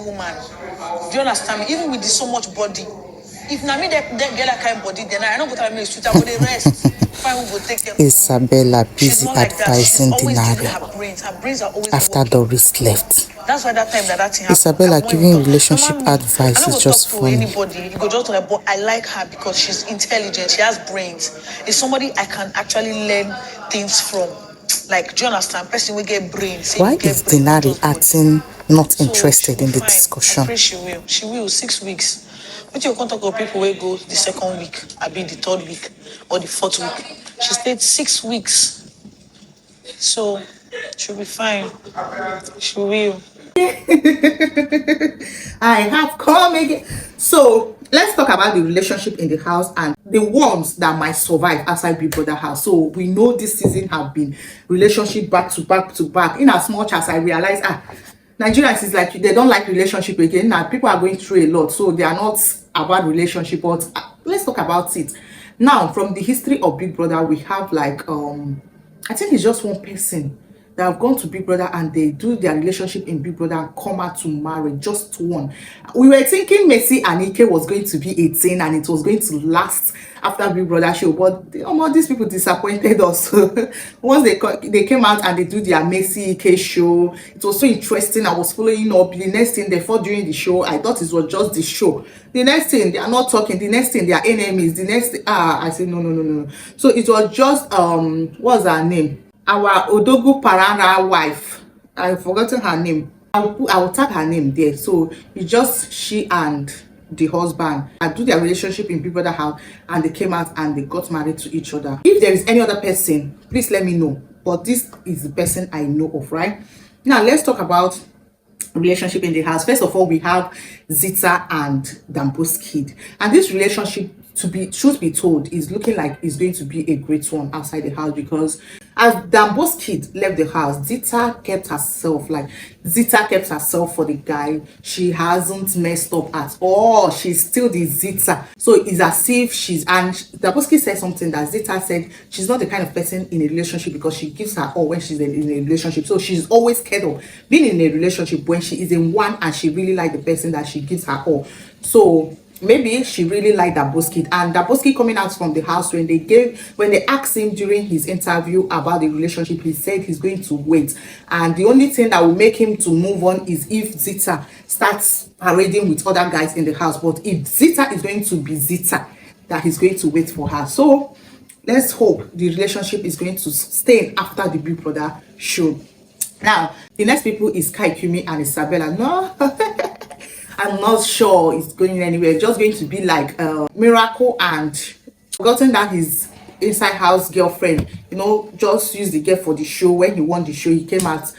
woman. Do you understand me? Even with so much body. If na me that get that kind of body, then I don't go tell me to I would rest. Fine, we go take care. Isabella busy like advising Dinary her brains are always after Doris left. That's why that time that thing happened. Isabella giving relationship advice is just funny. Anybody, you go just to her, but I like her because she's intelligent. She has brains. It's somebody I can actually learn things from. Like, do you understand? Person will get brains. Why is Dinary acting not interested in the discussion? I pray she will. She will. 6 weeks. But you can't talk about people who go the second week, I mean the third week or the fourth week. She stayed 6 weeks. So she'll be fine. She will. I have come again. So let's talk about the relationship in the house and the ones that might survive outside Big Brother house. So we know this season have been relationship back to back to back. In as much as I realize Nigerians is like they don't like relationship again. Now people are going through a lot, so they are not about relationship. But let's talk about it now. From the history of Big Brother, we have like I think it's just one person that have gone to Big Brother and they do their relationship in Big Brother and come out to marry. Just one. We were thinking Messi and Ike was going to be 18 and it was going to last after Big Brother show, but these people disappointed us. Once they came out and they do their Messi Ike show, it was so interesting. I was following up. The next thing they fought during the show, I thought it was just the show. The next thing they are not talking. The next thing they are enemies. The next thing, I said no. So it was just what's her name? Our Odogu Parana wife. I've forgotten her name. I will tag her name there. So it's just she and the husband and do their relationship in Big Brother house, and they came out and they got married to each other. If there is any other person, please let me know. But this is the person I know of, right? Now let's talk about relationship in the house. First of all, we have Zita and Damos Kid, and this relationship, to be truth be told, is looking like it's going to be a great one outside the house, because as Damos Kid left the house, Zita kept herself for the guy. She hasn't messed up at all. She's still the Zita. So it's as if and Damos Kid said something that Zita said she's not the kind of person in a relationship because she gives her all when she's in a relationship. So she's always scared of being in a relationship when she is in one and she really likes the person that she gives her all. So maybe she really liked Damos Kid, and Damos Kid coming out from the house, when they asked him during his interview about the relationship, he said he's going to wait, and the only thing that will make him to move on is if Zita starts parading with other guys in the house. But if Zita is going to be Zita, that he's going to wait for her. So let's hope the relationship is going to stay after the Big Brother show. Now the next people is Kumi and Isabella. No I'm not sure it's going anywhere. It's just going to be like Miracle and forgotten that his inside house girlfriend, just use the girl for the show. When he won the show, he came out.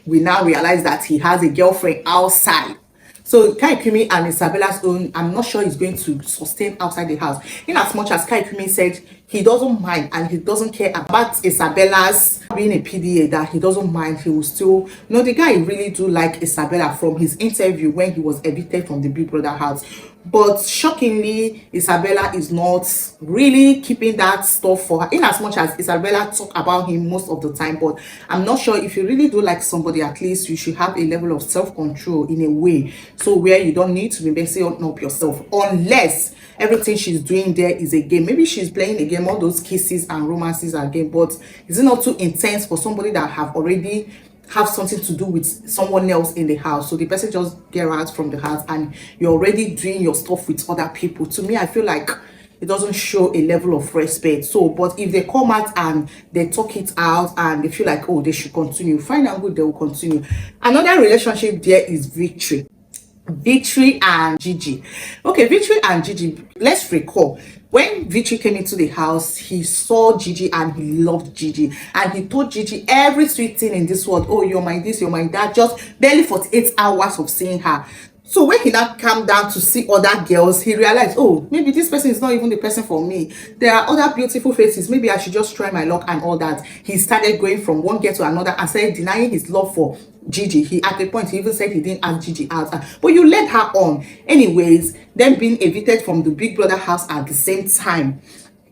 We now realize that he has a girlfriend outside. So Kumi and Isabella's own, I'm not sure he's going to sustain outside the house. In as much as Kumi said he doesn't mind and he doesn't care about Isabella's being a PDA, that he doesn't mind, he will still, the guy really do like Isabella from his interview when he was evicted from the Big Brother house. But shockingly, Isabella is not really keeping that stuff for her, in as much as Isabella talk about him most of the time. But I'm not sure, if you really do like somebody, at least you should have a level of self-control in a way, so where you don't need to be messing up yourself, unless everything she's doing there is a game. Maybe she's playing a game, all those kisses and romances are game, but is it not too intense for somebody that already have something to do with someone else in the house? So the person just get out from the house and you're already doing your stuff with other people. To me, I feel like it doesn't show a level of respect. So, but if they come out and they talk it out and they feel like, oh, they should continue, fine and good, they will continue. Another relationship there is Victory and Gigi. Okay, Victory and Gigi, let's recall when Victory came into the house, he saw Gigi and he loved Gigi, and he told Gigi every sweet thing in this world. Oh, you're my this, you're my that. Just barely 48 hours of seeing her. So when he now calmed down to see other girls, he realized, oh, maybe this person is not even the person for me. There are other beautiful faces. Maybe I should just try my luck and all that. He started going from one girl to another and started denying his love for Gigi. He at the point he even said he didn't ask Gigi out. But you led her on. Anyways, then being evicted from the Big Brother house at the same time.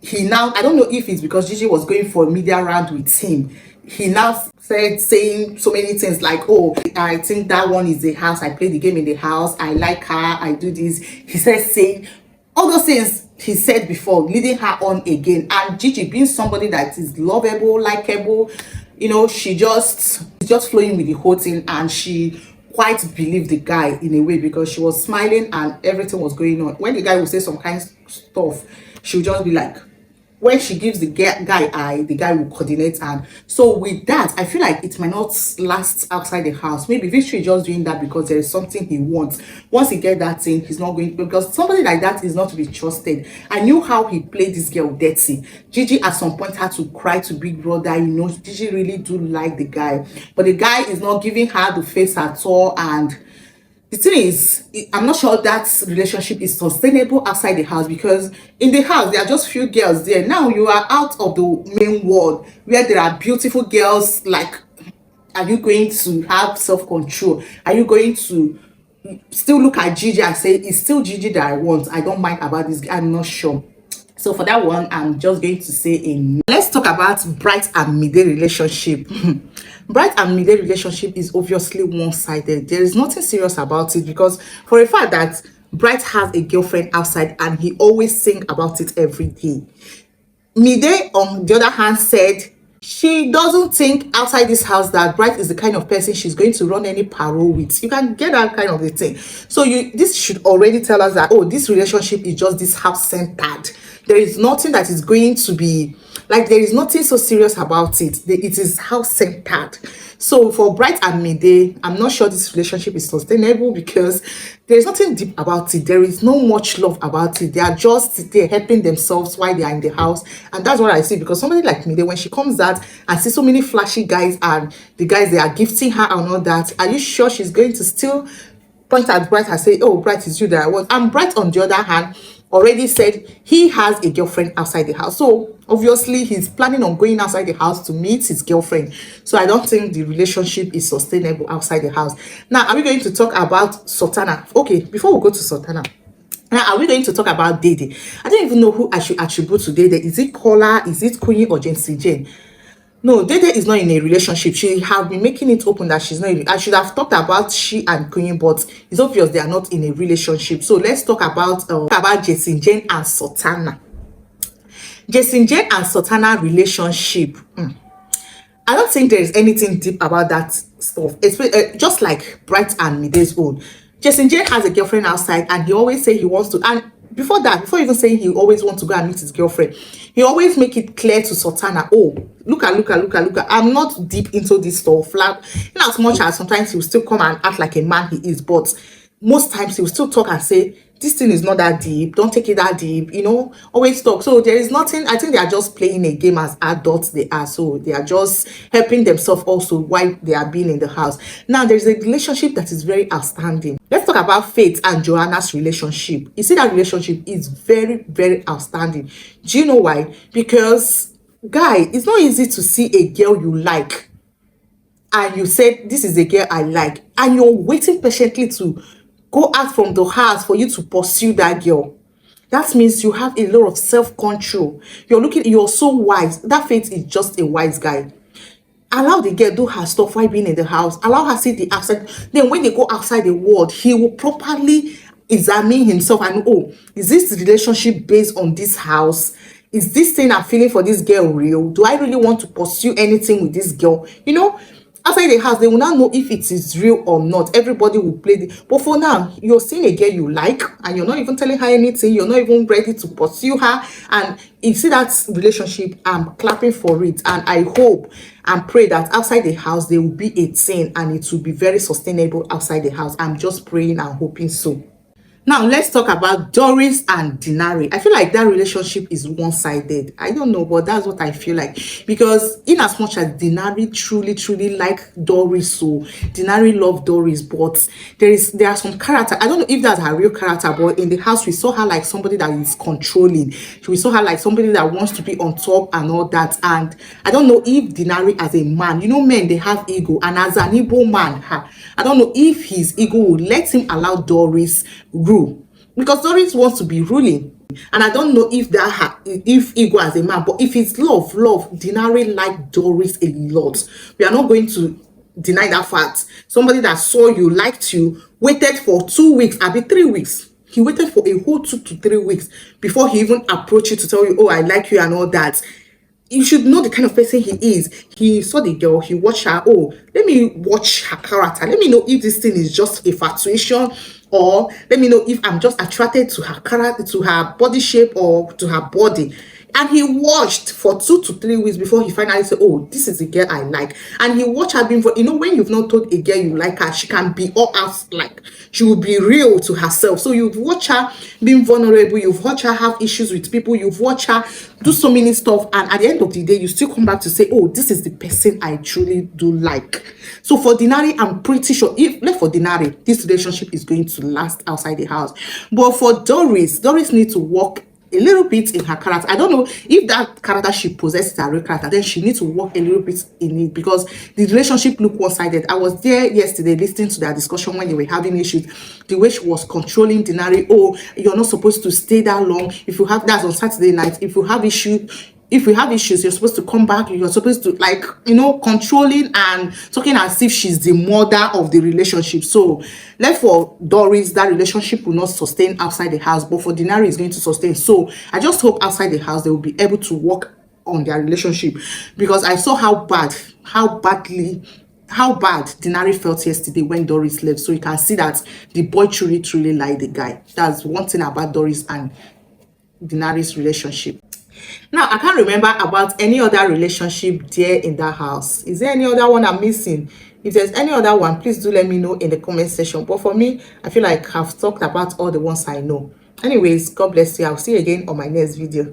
He now, I don't know if it's because Gigi was going for a media round with him, he now started saying so many things like, oh, I think that one is the house, I play the game in the house, I like her, I do this. He said saying all those things he said before, leading her on again. And Gigi, being somebody that is lovable, likable, you know, she's just flowing with the whole thing, and she quite believed the guy in a way, because she was smiling and everything was going on. When the guy would say some kind of stuff, she would just be like, when she gives the guy eye, the guy will coordinate. And so with that, I feel like it might not last outside the house. Maybe Victory is just doing that because there is something he wants. Once he get that thing, he's not going, because somebody like that is not to be trusted. I knew how he played this girl dirty. Gigi at some point had to cry to Big Brother. You know, Gigi really do like the guy, but the guy is not giving her the face at all. And the thing is, I'm not sure that relationship is sustainable outside the house, because in the house there are just few girls there. Now you are out of the main world where there are beautiful girls. Like, are you going to have self-control? Are you going to still look at Gigi and say, it's still Gigi that I want, I don't mind about this? I'm not sure. So for that one, I'm just going to say a no. Let's talk about Bright and Midday relationship. Bright and Midday relationship is obviously one-sided. There is nothing serious about it, because for a fact that Bright has a girlfriend outside and he always sing about it every day. Midday, on the other hand, said she doesn't think outside this house that Bright is the kind of person she's going to run any parole with. You can get that kind of a thing. So this should already tell us that, oh, this relationship is just this house-centered. There is nothing that is going to be, like, there is nothing so serious about it. It is house-centered. So for Bright and Midday, I'm not sure this relationship is sustainable, because there is nothing deep about it. There is no much love about it. They are just there helping themselves while they are in the house. And that's what I see, because somebody like Midday, when she comes out and sees so many flashy guys, and the guys, they are gifting her and all that, are you sure she's going to still point at Bright and say, oh, Bright is you that I want? And Bright, on the other hand, already said he has a girlfriend outside the house. So obviously he's planning on going outside the house to meet his girlfriend. So I don't think the relationship is sustainable outside the house. Now, are we going to talk about Sultana? Okay, before we go to Sultana, now are we going to talk about Dede? I don't even know who I should attribute to Dede. Is it Kola? Is it Kumi or Jen? No, Dede is not in a relationship. She have been making it open that she's not I should have talked about she and Queen, but it's obvious they are not in a relationship. So let's talk about Jen and Sultana. Jen and Sultana relationship. I don't think there is anything deep about that stuff. It's just like Bright and Midday's own. Jen has a girlfriend outside, and he always say he wants to, and before even saying he always wants to go and meet his girlfriend, he always make it clear to Sultana, oh, look, I'm not deep into this stuff. Like, in as much as sometimes he will still come and act like a man he is, but most times he will still talk and say, this thing is not that deep, don't take it that deep, you know, always talk. So there is nothing. I think they are just playing a game as adults they are. So they are just helping themselves also while they are being in the house. Now there is a relationship that is very outstanding. Let's talk about Faith and Johanna's relationship. You see, that relationship is very, very outstanding. Do you know why? Because, guy, it's not easy to see a girl you like and you said, this is a girl I like, and you're waiting patiently to go out from the house for you to pursue that girl. That means you have a lot of self-control. You're so wise. That Faith is just a wise guy. Allow the girl do her stuff while being in the house. Allow her see the outside. Then when they go outside the world, he will properly examine himself and, oh, is this relationship based on this house? Is this thing I'm feeling for this girl real? Do I really want to pursue anything with this girl? You know, outside the house, they will not know if it is real or not. Everybody will play but for now, you're seeing a girl you like, and you're not even telling her anything. You're not even ready to pursue her. And you see that relationship, I'm clapping for it. And I hope and pray that outside the house, there will be a thing, and it will be very sustainable outside the house. I'm just praying and hoping so. Now, let's talk about Doris and Dinary. I feel like that relationship is one-sided. I don't know, but that's what I feel like. Because in as much as Dinary truly like Doris, so Dinary love Doris, but there are some character. I don't know if that's her real character, but in the house, we saw her like somebody that is controlling. We saw her like somebody that wants to be on top and all that. And I don't know if Dinary as a man, you know, men, they have ego. And as an Igbo man, I don't know if his ego will let him allow Doris rule, because Doris wants to be ruling. And I don't know if if ego as a man, but if it's love, Dinary liked Doris a lot. We are not going to deny that fact. Somebody that saw you, liked you, waited for 2 weeks, I'll be 3 weeks. He waited for a whole 2 to 3 weeks before he even approached you to tell you, oh, I like you and all that. You should know the kind of person he is. He saw the girl, he watched her. Oh, let me watch her character. Let me know if this thing is just infatuation, or let me know if I'm just attracted to her character, to her body shape, or to her body. And he watched for 2 to 3 weeks before he finally said, oh, this is the girl I like. And he watched her being, you know, when you've not told a girl you like her, she can be all out, like she will be real to herself. So you've watched her being vulnerable, you've watched her have issues with people, you've watched her do so many stuff, and at the end of the day, you still come back to say, oh, this is the person I truly do like. So for Dinary, I'm pretty sure, if left for Dinary, this relationship is going to last outside the house. But for Doris needs to work a little bit in her character. I don't know if that character she possesses is a real character, then she needs to work a little bit in it, because the relationship looked one-sided. I was there yesterday listening to their discussion when they were having issues. The way she was controlling Dinary, oh, you're not supposed to stay that long. If you have, that's on Saturday night, if you have issues, you're supposed to come back. You're supposed to, like, you know, controlling and talking as if she's the mother of the relationship. So left for Doris, that relationship will not sustain outside the house, but for Dinary is going to sustain. So I just hope outside the house they will be able to work on their relationship, because I saw how bad Dinary felt yesterday when Doris left. So you can see that the boy truly liked the guy. That's one thing about Doris and Dinary's relationship. Now, I can't remember about any other relationship there in that house. Is there any other one I'm missing? If there's any other one, please do let me know in the comment section. But for me, I feel like I've talked about all the ones I know. Anyways, God bless you. I'll see you again on my next video.